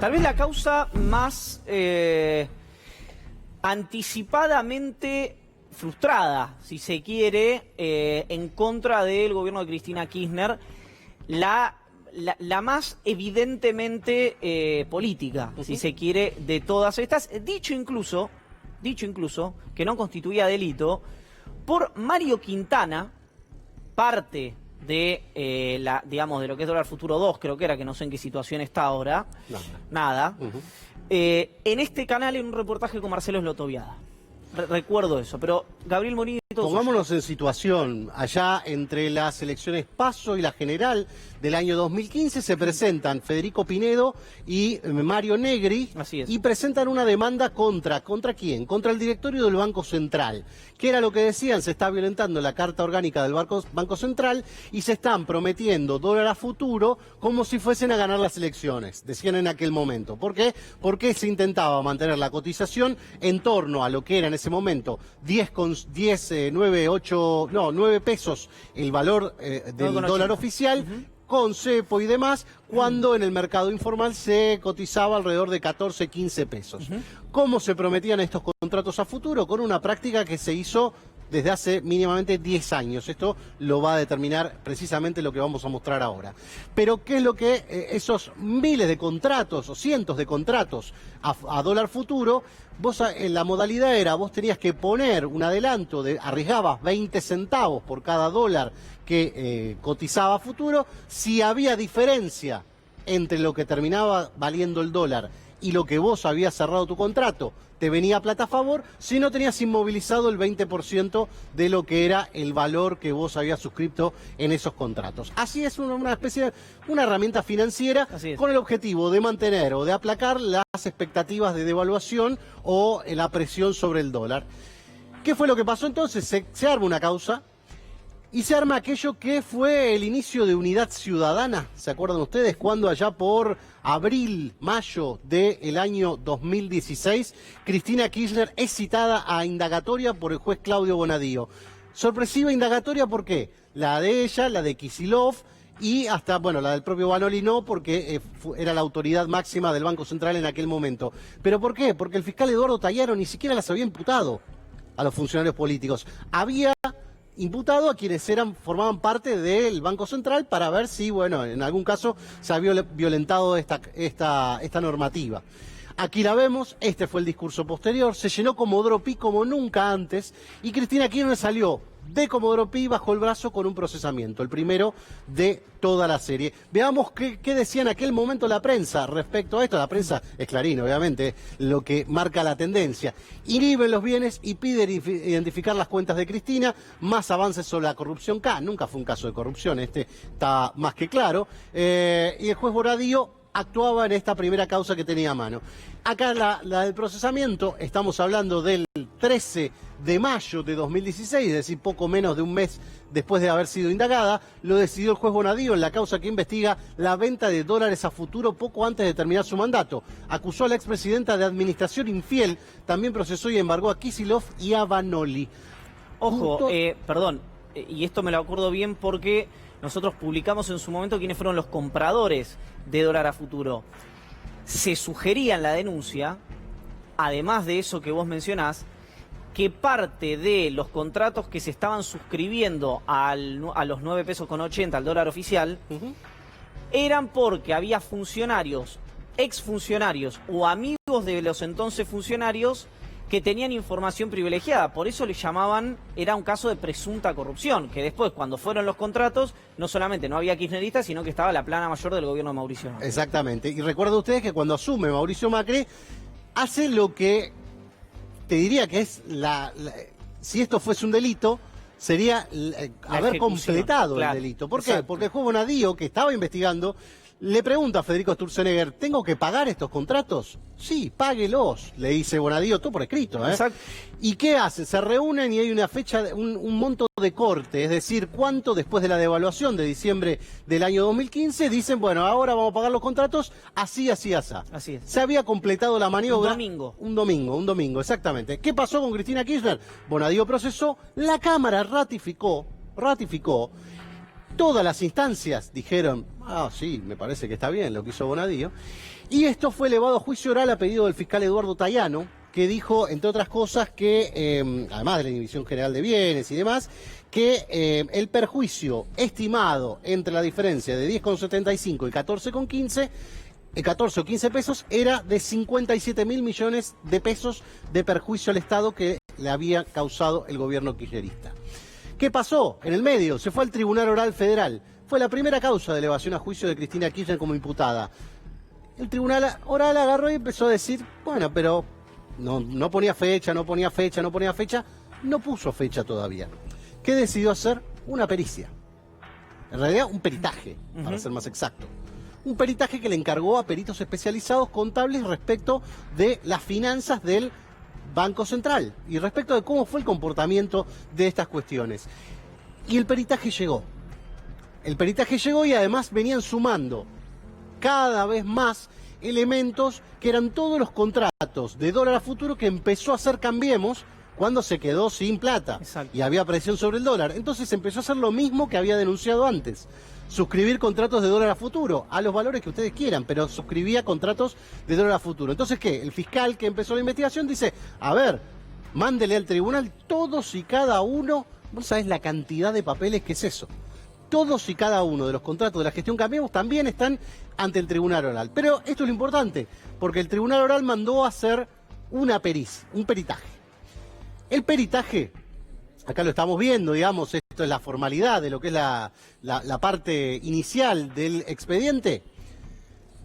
Tal vez la causa más anticipadamente frustrada, si se quiere, en contra del gobierno de Cristina Kirchner, la más evidentemente política, si se quiere, de todas estas, dicho incluso que no constituía delito, por Mario Quintana, parte de digamos, de lo que es Dólar Futuro 2, creo que era, que no sé en qué situación está ahora, nada. En este canal, en un reportaje con Marcelo Slotoviada. Recuerdo eso, pero Gabriel Morini... Pongámonos en situación, allá entre las elecciones PASO y la general del año 2015 se presentan Federico Pinedo y Mario Negri. Así es. Y presentan una demanda ¿contra quién? Contra el directorio del Banco Central, que era lo que decían, se está violentando la Carta Orgánica del Banco Central y se están prometiendo dólar a futuro como si fuesen a ganar las elecciones, decían en aquel momento. ¿Por qué? Porque se intentaba mantener la cotización en torno a lo que era en ese momento 9 pesos el valor del dólar oficial, con cepo y demás, cuando en el mercado informal se cotizaba alrededor de 14, 15 pesos. ¿Cómo se prometían estos contratos a futuro? Con una práctica que se hizo desde hace mínimamente 10 años. Esto lo va a determinar precisamente lo que vamos a mostrar ahora. Pero ¿qué es lo que esos miles de contratos o cientos de contratos a dólar futuro? Vos, la modalidad era, vos tenías que poner un adelanto, arriesgabas 20 centavos por cada dólar que cotizaba a futuro. Si había diferencia entre lo que terminaba valiendo el dólar y lo que vos habías cerrado tu contrato, te venía plata a favor. Si no, tenías inmovilizado el 20% de lo que era el valor que vos habías suscrito en esos contratos. Así es una especie de una herramienta financiera con el objetivo de mantener o de aplacar las expectativas de devaluación o la presión sobre el dólar. ¿Qué fue lo que pasó entonces? Se arma una causa. Y se arma aquello que fue el inicio de Unidad Ciudadana. ¿Se acuerdan ustedes? Cuando allá por abril, mayo del año 2016, Cristina Kirchner es citada a indagatoria por el juez Claudio Bonadío. Sorpresiva indagatoria, ¿por qué? La de ella, la de Kicillof y hasta, bueno, la del propio Banoli no, porque era la autoridad máxima del Banco Central en aquel momento. ¿Pero por qué? Porque el fiscal Eduardo Tayaro ni siquiera las había imputado a los funcionarios políticos. Había imputado a quienes formaban parte del Banco Central para ver si, bueno, en algún caso se había violentado esta normativa. Aquí la vemos, este fue el discurso posterior, se llenó Comodoro Pi como nunca antes y Cristina Kirchner salió de Comodoro Pi bajo el brazo con un procesamiento, el primero de toda la serie. Veamos qué decía en aquel momento la prensa respecto a esto. La prensa es Clarín, obviamente, lo que marca la tendencia. Inhiben los bienes y piden identificar las cuentas de Cristina, más avances sobre la corrupción. Nunca fue un caso de corrupción, este está más que claro. Y el juez Bonadío actuaba en esta primera causa que tenía a mano. Acá la del procesamiento, estamos hablando del 13 de mayo de 2016, es decir, poco menos de un mes después de haber sido indagada, lo decidió el juez Bonadío en la causa que investiga la venta de dólares a futuro poco antes de terminar su mandato. Acusó a la expresidenta de administración infiel, también procesó y embargó a Kicillof y a Banoli. Ojo, perdón, y esto me lo acuerdo bien porque nosotros publicamos en su momento quiénes fueron los compradores de dólar a futuro. Se sugería en la denuncia, además de eso que vos mencionás, que parte de los contratos que se estaban suscribiendo a los 9 pesos con 80 al dólar oficial, eran porque había funcionarios, exfuncionarios o amigos de los entonces funcionarios que tenían información privilegiada. Por eso le llamaban, era un caso de presunta corrupción, que después, cuando fueron los contratos, no solamente no había kirchneristas, sino que estaba la plana mayor del gobierno de Mauricio Macri. Exactamente. Y recuerden ustedes que cuando asume Mauricio Macri, hace lo que te diría que es si esto fuese un delito, sería haber completado el delito. ¿Por qué? Porque el juez Bonadío, que estaba investigando, le pregunta a Federico Sturzenegger, ¿tengo que pagar estos contratos? Sí, páguelos, le dice Bonadío, todo por escrito. Exacto. ¿Y qué hace? Se reúnen y hay una fecha, un monto de corte, es decir, cuánto después de la devaluación de diciembre del año 2015, dicen, bueno, ahora vamos a pagar los contratos, así, así, así. Así es. Se había completado la maniobra. Un domingo, exactamente. ¿Qué pasó con Cristina Kirchner? Bonadío procesó, la Cámara ratificó, Todas las instancias dijeron, sí, me parece que está bien lo que hizo Bonadío. Y esto fue elevado a juicio oral a pedido del fiscal Eduardo Tayano, que dijo, entre otras cosas, que, además de la inhibición general de bienes y demás, que el perjuicio estimado entre la diferencia de 10,75 y 14,15, 14 o 15 pesos, era de 57.000 millones de pesos de perjuicio al Estado que le había causado el gobierno kirchnerista. ¿Qué pasó? En el medio, se fue al Tribunal Oral Federal. Fue la primera causa de elevación a juicio de Cristina Kirchner como imputada. El Tribunal Oral agarró y empezó a decir, bueno, pero no ponía fecha, no puso fecha todavía. ¿Qué decidió hacer? Una pericia. En realidad, un peritaje, para ser más exacto. Un peritaje que le encargó a peritos especializados contables respecto de las finanzas del Banco Central y respecto de cómo fue el comportamiento de estas cuestiones. Y el peritaje llegó. El peritaje llegó y además venían sumando cada vez más elementos que eran todos los contratos de dólar a futuro que empezó a hacer Cambiemos cuando se quedó sin plata. Exacto. Y había presión sobre el dólar. Entonces empezó a hacer lo mismo que había denunciado antes. Suscribir contratos de dólar a futuro, a los valores que ustedes quieran, pero suscribía contratos de dólar a futuro. Entonces, ¿qué? El fiscal que empezó la investigación dice, a ver, mándele al tribunal todos y cada uno, vos sabés la cantidad de papeles que es eso. Todos y cada uno de los contratos de la gestión Cambiemos también están ante el Tribunal Oral. Pero esto es lo importante, porque el Tribunal Oral mandó a hacer un peritaje. El peritaje, acá lo estamos viendo, digamos, esto es la formalidad de lo que es la parte inicial del expediente.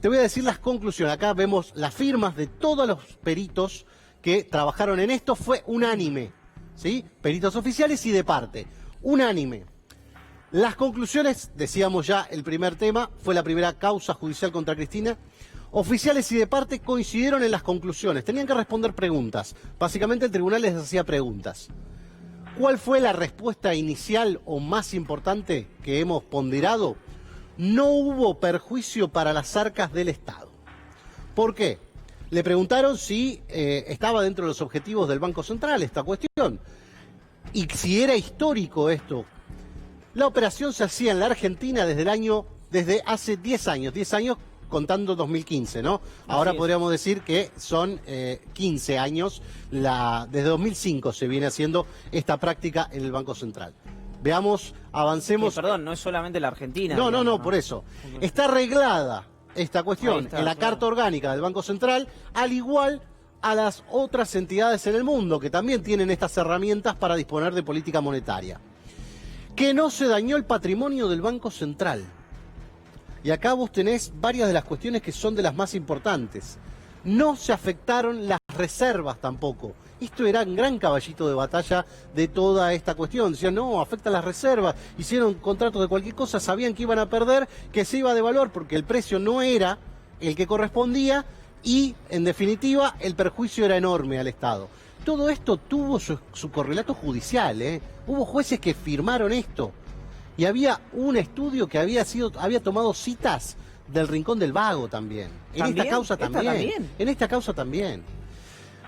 Te voy a decir las conclusiones. Acá vemos las firmas de todos los peritos que trabajaron en esto. Fue unánime, ¿sí? Peritos oficiales y de parte. Unánime. Las conclusiones, decíamos ya, el primer tema, fue la primera causa judicial contra Cristina. Oficiales y de parte coincidieron en las conclusiones. Tenían que responder preguntas. Básicamente el tribunal les hacía preguntas. ¿Cuál fue la respuesta inicial o más importante que hemos ponderado? No hubo perjuicio para las arcas del Estado. ¿Por qué? Le preguntaron si estaba dentro de los objetivos del Banco Central esta cuestión. Y si era histórico esto. La operación se hacía en la Argentina desde hace 10 años contando 2015, ¿no? Ahora podríamos decir que son 15 años, desde 2005 se viene haciendo esta práctica en el Banco Central. Veamos, avancemos. Perdón, no es solamente la Argentina. No, por eso. Está arreglada esta cuestión en la Carta Orgánica del Banco Central, al igual a las otras entidades en el mundo que también tienen estas herramientas para disponer de política monetaria. Que no se dañó el patrimonio del Banco Central. Y acá vos tenés varias de las cuestiones que son de las más importantes. No se afectaron las reservas tampoco. Esto era un gran caballito de batalla de toda esta cuestión. Decían, no, afecta las reservas. Hicieron contratos de cualquier cosa, sabían que iban a perder, que se iba a devaluar porque el precio no era el que correspondía y, en definitiva, el perjuicio era enorme al Estado. Todo esto tuvo su correlato judicial, ¿eh? Hubo jueces que firmaron esto. Y había un estudio que había tomado citas del Rincón del Vago también. En esta causa también. En esta causa también.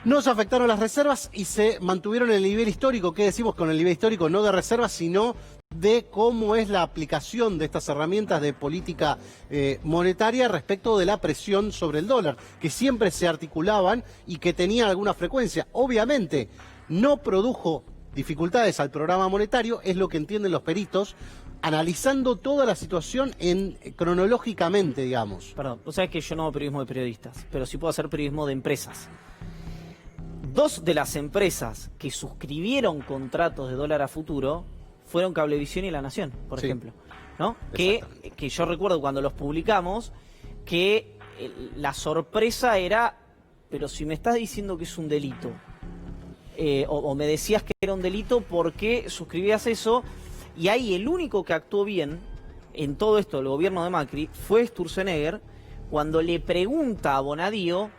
No se afectaron las reservas y se mantuvieron en el nivel histórico. ¿Qué decimos con el nivel histórico? No de reservas, sino de cómo es la aplicación de estas herramientas de política monetaria respecto de la presión sobre el dólar, que siempre se articulaban y que tenían alguna frecuencia. Obviamente, no produjo dificultades al programa monetario, es lo que entienden los peritos, analizando toda la situación cronológicamente, digamos. Perdón, vos sabés que yo no hago periodismo de periodistas, pero sí puedo hacer periodismo de empresas. Dos de las empresas que suscribieron contratos de dólar a futuro fueron Cablevisión y La Nación, por ejemplo, ¿no? Que yo recuerdo cuando los publicamos que la sorpresa era, pero si me estás diciendo que es un delito, o me decías que era un delito, ¿por qué suscribías eso? Y ahí el único que actuó bien en todo esto del gobierno de Macri fue Sturzenegger, cuando le pregunta a Bonadío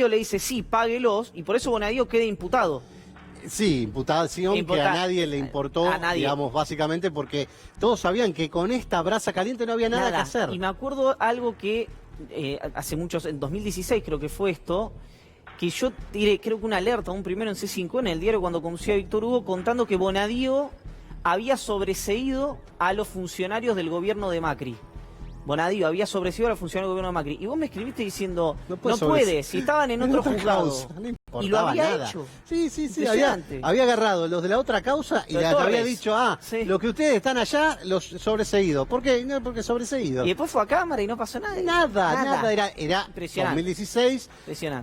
le dice sí, páguelos, y por eso Bonadío queda imputado. Sí, imputación que a nadie le importó, digamos, básicamente porque todos sabían que con esta brasa caliente no había nada que hacer. Y me acuerdo algo que hace muchos, en 2016 creo que fue esto, que yo tiré, creo que una alerta, un primero en C5 en el diario cuando conocí a Víctor Hugo, contando que Bonadío había sobreseído a los funcionarios del gobierno de Macri. Bonadío había sobreseído a los funcionarios del gobierno de Macri. Y vos me escribiste diciendo, no puede, si estaban en otro juzgado. Y lo había hecho. Sí, había agarrado los de la otra causa y les había dicho, lo que ustedes están allá, los sobreseídos. ¿Por qué? No, porque sobreseídos. Y después fue a cámara y no pasó nada. Nada. Era 2016,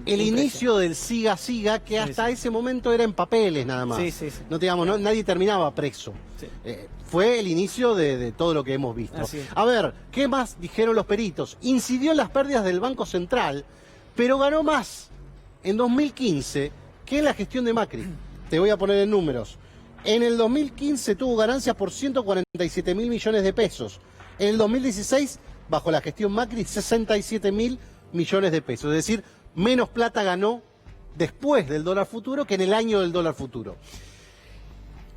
el inicio del siga, que hasta ese momento era en papeles nada más. No digamos, nadie terminaba preso. Fue el inicio de todo lo que hemos visto. A ver, ¿qué más dijeron los peritos? Incidió en las pérdidas del Banco Central, pero ganó más en 2015 que en la gestión de Macri. Te voy a poner en números. En el 2015 tuvo ganancias por 147.000 millones de pesos. En el 2016, bajo la gestión Macri, 67.000 millones de pesos. Es decir, menos plata ganó después del dólar futuro que en el año del dólar futuro.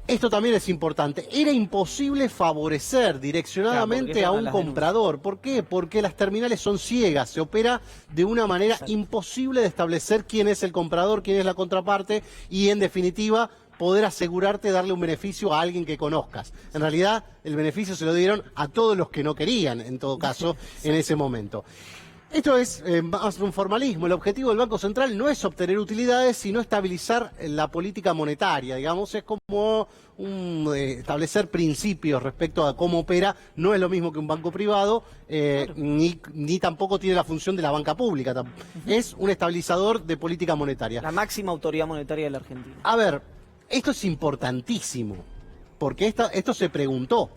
Esto también es importante. Era imposible favorecer direccionadamente a un comprador. ¿Por qué? Porque las terminales son ciegas. Se opera de una manera imposible de establecer quién es el comprador, quién es la contraparte y, en definitiva, poder asegurarte darle un beneficio a alguien que conozcas. En realidad, el beneficio se lo dieron a todos los que no querían, en todo caso, en ese momento. Esto es más un formalismo. El objetivo del Banco Central no es obtener utilidades, sino estabilizar la política monetaria. Digamos, es como establecer principios respecto a cómo opera. No es lo mismo que un banco privado, ni tampoco tiene la función de la banca pública. Es un estabilizador de política monetaria. La máxima autoridad monetaria de la Argentina. A ver, esto es importantísimo, porque esto se preguntó.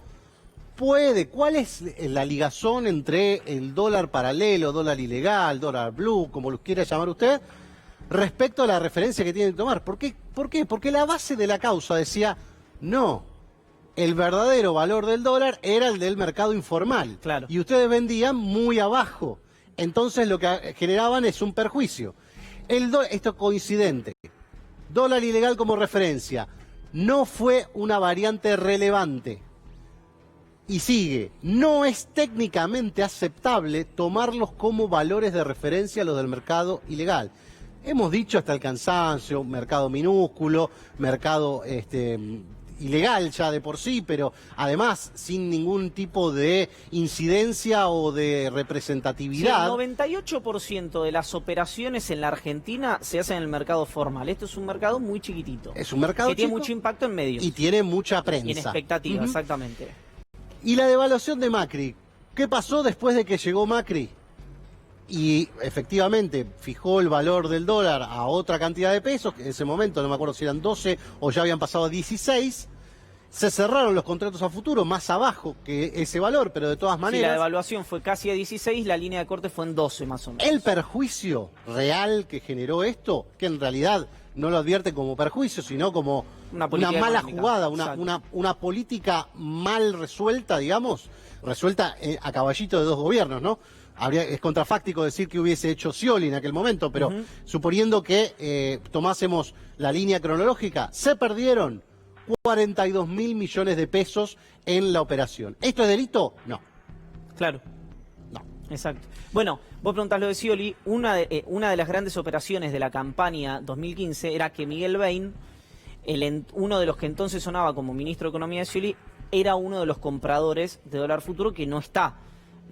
¿Cuál es la ligazón entre el dólar paralelo, dólar ilegal, dólar blue, como lo quiera llamar usted, respecto a la referencia que tienen que tomar? ¿Por qué? Porque la base de la causa decía, no, el verdadero valor del dólar era el del mercado informal. Claro. Y ustedes vendían muy abajo. Entonces lo que generaban es un perjuicio. Esto es coincidente. Dólar ilegal como referencia. No fue una variante relevante. Y sigue, no es técnicamente aceptable tomarlos como valores de referencia a los del mercado ilegal. Hemos dicho hasta el cansancio, mercado minúsculo, mercado ilegal ya de por sí, pero además sin ningún tipo de incidencia o de representatividad. Sí, el 98% de las operaciones en la Argentina se hacen en el mercado formal. Esto es un mercado muy chiquitito. Es un mercado que tiene mucho impacto en medios. Y tiene mucha prensa. Y en expectativa, exactamente. Y la devaluación de Macri. ¿Qué pasó después de que llegó Macri? Y efectivamente fijó el valor del dólar a otra cantidad de pesos, que en ese momento no me acuerdo si eran 12 o ya habían pasado a 16. Se cerraron los contratos a futuro más abajo que ese valor, pero de todas maneras... Sí, la devaluación fue casi a 16, la línea de corte fue en 12 más o menos. El perjuicio real que generó esto, que en realidad no lo advierte como perjuicio, sino como una mala jugada, una política mal resuelta, digamos, resuelta a caballito de dos gobiernos, ¿no? Es contrafáctico decir que hubiese hecho Scioli en aquel momento, pero suponiendo que tomásemos la línea cronológica, se perdieron 42.000 millones de pesos en la operación. ¿Esto es delito? No. Claro. No. Exacto. Bueno, vos preguntás lo de Scioli, una de las grandes operaciones de la campaña 2015 era que Miguel Bain, uno de los que entonces sonaba como ministro de Economía de Scioli, era uno de los compradores de dólar futuro que no está.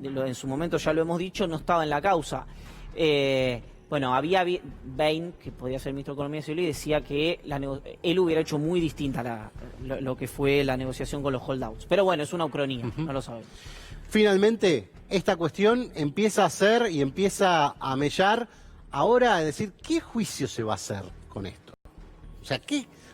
En su momento ya lo hemos dicho, no estaba en la causa. Bueno, había Bain, que podía ser ministro de Economía de Scioli, decía que él hubiera hecho muy distinta lo que fue la negociación con los holdouts. Pero bueno, es una ucronía, no lo sabemos. Finalmente, esta cuestión empieza a ser y empieza a mellar ahora, es decir, ¿qué juicio se va a hacer con esto? O sea,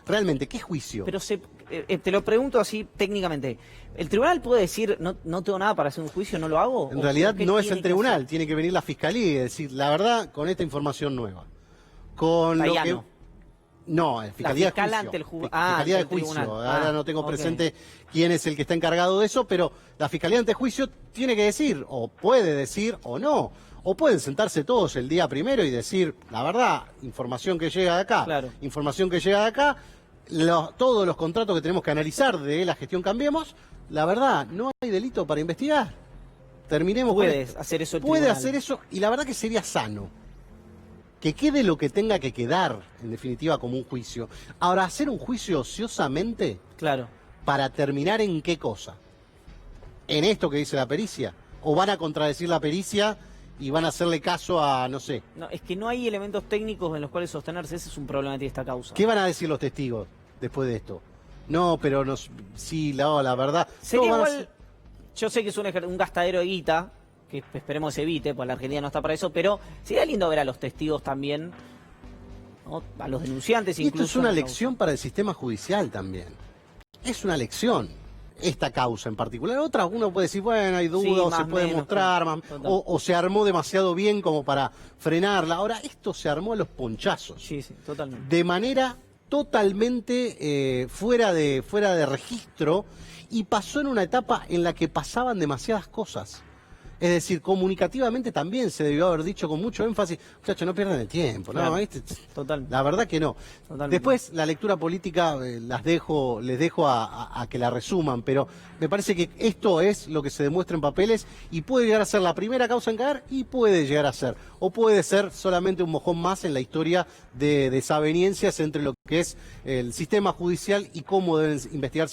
realmente, ¿qué juicio? Pero te lo pregunto así técnicamente. ¿El tribunal puede decir, no tengo nada para hacer un juicio, no lo hago? En realidad no es el tribunal, tiene que venir la fiscalía y decir, la verdad, con esta información nueva. Con lo que... No, Fiscalía de Juicio. Ante el Fiscalía de Juicio. Ahora no tengo presente quién es el que está encargado de eso, pero la Fiscalía ante Juicio tiene que decir, o puede decir, o no. O pueden sentarse todos el día primero y decir, la verdad, información que llega de acá, información que llega de acá, todos los contratos que tenemos que analizar de la gestión Cambiemos, la verdad, no hay delito para investigar. Terminemos con esto. Hacer eso el Puede tribunal. hacer eso, y la verdad que sería sano. Que quede lo que tenga que quedar, en definitiva, como un juicio. Ahora, hacer un juicio ociosamente... Claro. ¿Para terminar en qué cosa? ¿En esto que dice la pericia? ¿O van a contradecir la pericia y van a hacerle caso a, no sé? No, es que no hay elementos técnicos en los cuales sostenerse. Ese es un problema que tiene esta causa. ¿Qué van a decir los testigos después de esto? No, pero sí, la verdad... Sería no, igual, yo sé que es un gastadero de guita, que esperemos se evite, pues la Argentina no está para eso, pero sería lindo ver a los testigos también, ¿no? A los denunciantes y incluso. esto es una lección para el sistema judicial también. Es una lección, esta causa en particular. Otras uno puede decir, bueno, hay dudas, Sí, o más, se puede menos, mostrar, o se armó demasiado bien como para frenarla. Ahora, esto se armó a los ponchazos. Sí, totalmente. De manera totalmente fuera de registro, y pasó en una etapa en la que pasaban demasiadas cosas. Es decir, comunicativamente también se debió haber dicho con mucho énfasis, muchachos, no pierdan el tiempo. Claro, ¿no? ¿Viste? Total. La verdad que no. Totalmente. Después, la lectura política les dejo a que la resuman, pero me parece que esto es lo que se demuestra en papeles y puede llegar a ser la primera causa en caer y puede llegar a ser. O puede ser solamente un mojón más en la historia de desavenencias entre lo que es el sistema judicial y cómo deben investigarse